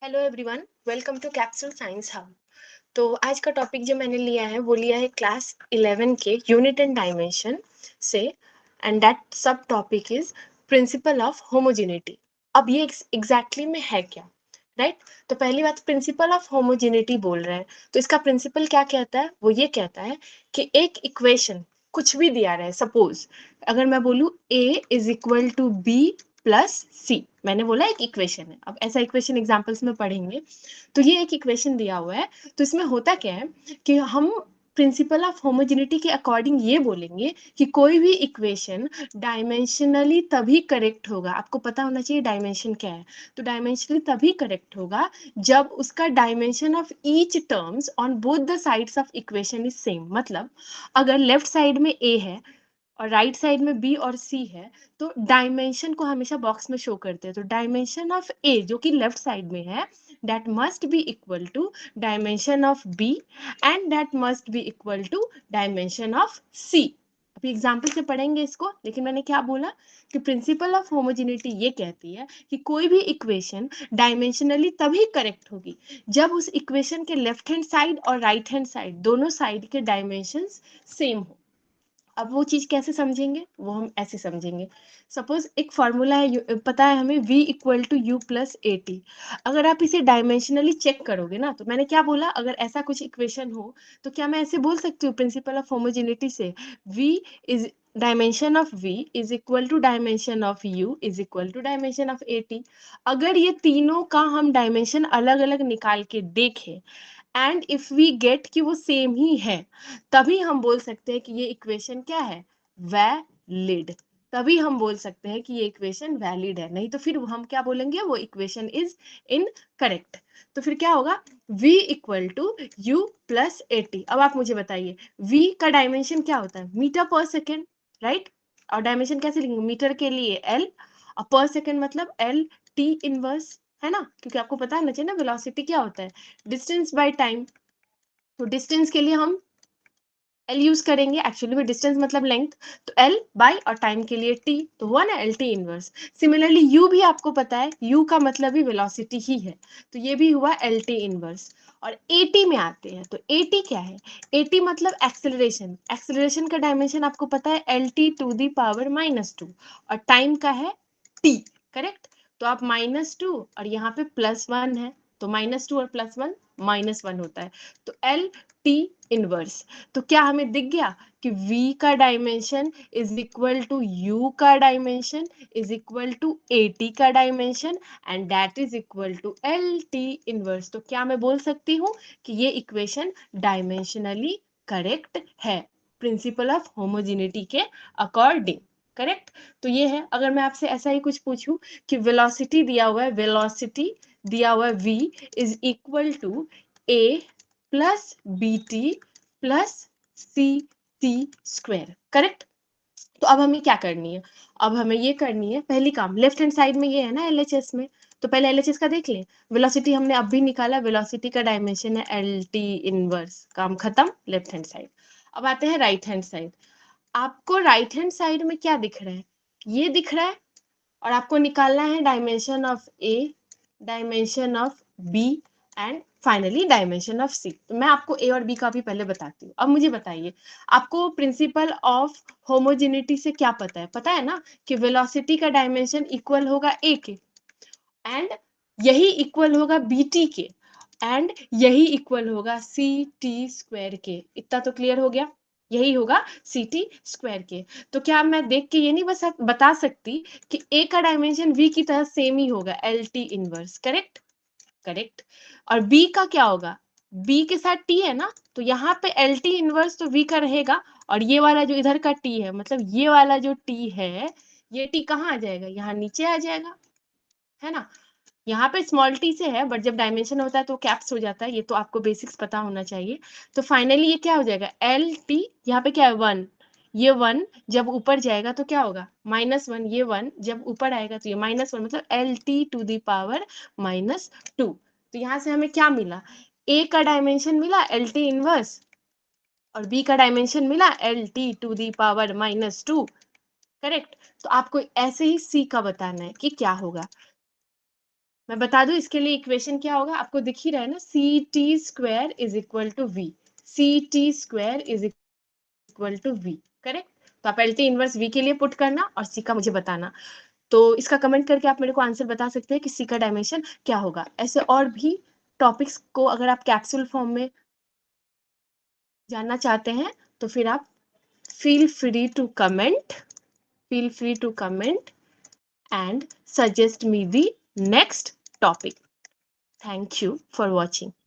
Hello everyone, welcome to capsule science hub. तो आज का टॉपिक जो मैंने लिया है वो लिया है क्लास 11 के यूनिट एंड डायमेंशन से। एंड दैट सब topic is principal of homogeneity. अब ये एग्जैक्टली में है क्या, राइट? तो पहली बात, प्रिंसिपल ऑफ होमोजेनिटी बोल रहे हैं तो इसका प्रिंसिपल क्या कहता है? वो ये कहता है कि एक इक्वेशन कुछ भी दिया रहे, सपोज अगर मैं बोलूँ a is equal to B plus C, मैंने बोला एक इक्वेशन है। अब ऐसा इक्वेशन एग्जांपल्स में पढ़ेंगे। तो ये एक इक्वेशन दिया हुआ है, तो इसमें होता क्या है कि हम प्रिंसिपल ऑफ होमोजेनिटी के अकॉर्डिंग ये बोलेंगे कि कोई भी इक्वेशन डायमेंशनली तभी करेक्ट होगा। आपको पता होना चाहिए डायमेंशन क्या है। तो डायमेंशनली तभी करेक्ट होगा जब उसका dimension of each terms on both the sides of equation is same. मतलब अगर लेफ्ट साइड में ए है और राइट साइड में बी और सी है, तो डायमेंशन को हमेशा बॉक्स में शो करते हैं। तो डायमेंशन ऑफ ए जो कि लेफ्ट साइड में है, that must be equal to dimension of B and that must be equal to dimension of C. अभी एग्जाम्पल से पढ़ेंगे इसको, लेकिन मैंने क्या बोला कि प्रिंसिपल ऑफ होमोजेनिटी ये कहती है कि कोई भी इक्वेशन डायमेंशनली तभी करेक्ट होगी जब उस इक्वेशन के लेफ्ट हैंड साइड और राइट हैंड साइड दोनों साइड के डायमेंशंस सेम हो। अब वो चीज कैसे समझेंगे? वो हम ऐसे समझेंगे। सपोज एक फॉर्मूला है, पता है हमें v equal to u plus a t. अगर आप इसे डायमेंशनली चेक करोगे ना, तो मैंने क्या बोला, अगर ऐसा कुछ इक्वेशन हो तो क्या मैं ऐसे बोल सकती हूँ प्रिंसिपल ऑफ होमोजेनिटी से v is dimension of v is equal to dimension of u is equal to dimension of a t. अगर ये तीनों का हम डायमेंशन अलग अलग निकाल के देखें एंड इफ वी गेट कि वो सेम ही है, तभी हम बोल सकते हैं कि ये इक्वेशन क्या है, वैलिड। तभी हम बोल सकते हैं कि ये इक्वेशन वैलिड है, नहीं तो फिर हम क्या बोलेंगे, वो इक्वेशन इज इनकरेक्ट। तो फिर क्या होगा, v equal to u plus a t. अब आप मुझे बताइए v का डायमेंशन क्या होता है, मीटर पर सेकेंड, राइट? और डायमेंशन कैसे लिखेंगे, मीटर के लिए l और पर सेकेंड मतलब एल टी इनवर्स, है ना? क्योंकि आपको पता है ना चाहिए ना वेलोसिटी क्या होता है, डिस्टेंस बाय टाइम। तो डिस्टेंस के लिए हम एल यूज करेंगे, एक्चुअली में डिस्टेंस मतलब लेंथ, तो एल बाय और टाइम के लिए टी, तो हुआ ना L T inverse. Similarly you भी आपको पता है, यू का मतलब भी वेलोसिटी ही है, तो ये भी हुआ एल टी इनवर्स। और ए टी में आते हैं, तो ए टी क्या है, ए टी मतलब एक्सेलरेशन। एक्सेलरेशन का डायमेंशन आपको पता है L T to the power minus two, और टाइम का है टी, करेक्ट? तो आप माइनस टू और यहाँ पे प्लस वन है, तो माइनस टू और प्लस वन माइनस वन होता है, तो एल टी इनवर्स। तो क्या हमें दिख गया कि v का dimension is equal to u का dimension is equal to at का dimension and that is equal to lt inverse. तो क्या मैं बोल सकती हूँ कि ये इक्वेशन डायमेंशनली करेक्ट है प्रिंसिपल ऑफ होमोजेनिटी के अकॉर्डिंग, करेक्ट? तो ये है। अगर मैं आपसे ऐसा ही कुछ पूछूं कि वेलोसिटी दिया हुआ है, वेलोसिटी दिया हुआ है v is equal to a plus b t plus c t square, correct? तो अब हमें क्या करनी है, अब हमें ये करनी है, पहली काम लेफ्ट हैंड साइड में ये है ना एलएचएस में, तो पहले एलएचएस का देख लें। वेलोसिटी हमने अब भी निकाला, वेलोसिटी का डायमेंशन है एल टी इनवर्स, काम खत्म लेफ्ट हैंड साइड। अब आते हैं राइट हैंड साइड। आपको राइट हैंड साइड में क्या दिख रहा है, ये दिख रहा है, और आपको निकालना है dimension of A, dimension of B and finally dimension of C. तो मैं आपको ए और बी का भी पहले बताती हूँ। अब मुझे बताइए, आपको प्रिंसिपल ऑफ होमोजेनिटी से क्या पता है? पता है ना कि वेलोसिटी का डायमेंशन इक्वल होगा ए के, एंड यही इक्वल होगा बी टी के, एंड यही इक्वल होगा सी टी स्क्वायर के। इतना तो क्लियर हो गया, यही होगा सी टी स्क्वायर के। तो क्या मैं देख के ये नहीं बस बता सकती कि ए का डायमेंशन v की तरह सेम ही होगा L T inverse, correct? Correct. और b का क्या होगा, b के साथ t है ना, तो यहाँ पे एल टी इनवर्स तो v का रहेगा, और ये वाला जो इधर का t है, मतलब ये वाला जो t है, ये t कहाँ आ जाएगा, यहाँ नीचे आ जाएगा, है ना? यहाँ पे स्मॉल टी से है, बट जब डायमेंशन होता है तो कैप्स हो जाता है, ये तो आपको बेसिक्स पता होना चाहिए। तो फाइनली ये क्या हो जाएगा, एल टी, यहाँ पे क्या है वन, ये वन जब ऊपर जाएगा तो क्या होगा माइनस वन, ये वन जब ऊपर आएगा तो ये माइनस वन, मतलब L T to the power minus two. तो यहाँ से हमें क्या मिला, ए का डायमेंशन मिला एल टी इनवर्स, और बी का डायमेंशन मिला L T to the power minus two, correct? तो आपको ऐसे ही सी का बताना है कि क्या होगा। मैं बता दूं इसके लिए इक्वेशन क्या होगा, आपको दिख ही रहा है ना, c t square is equal to v, c t square is equal to v, correct. तो आप एल टी इनवर्स वी के लिए पुट करना और सी का मुझे बताना। तो इसका कमेंट करके आप मेरे को आंसर बता सकते हैं कि सी का डायमेंशन क्या होगा। ऐसे और भी टॉपिक्स को अगर आप कैप्सूल फॉर्म में जानना चाहते हैं तो फिर आप feel free to comment and suggest me the next topic. Thank you for watching.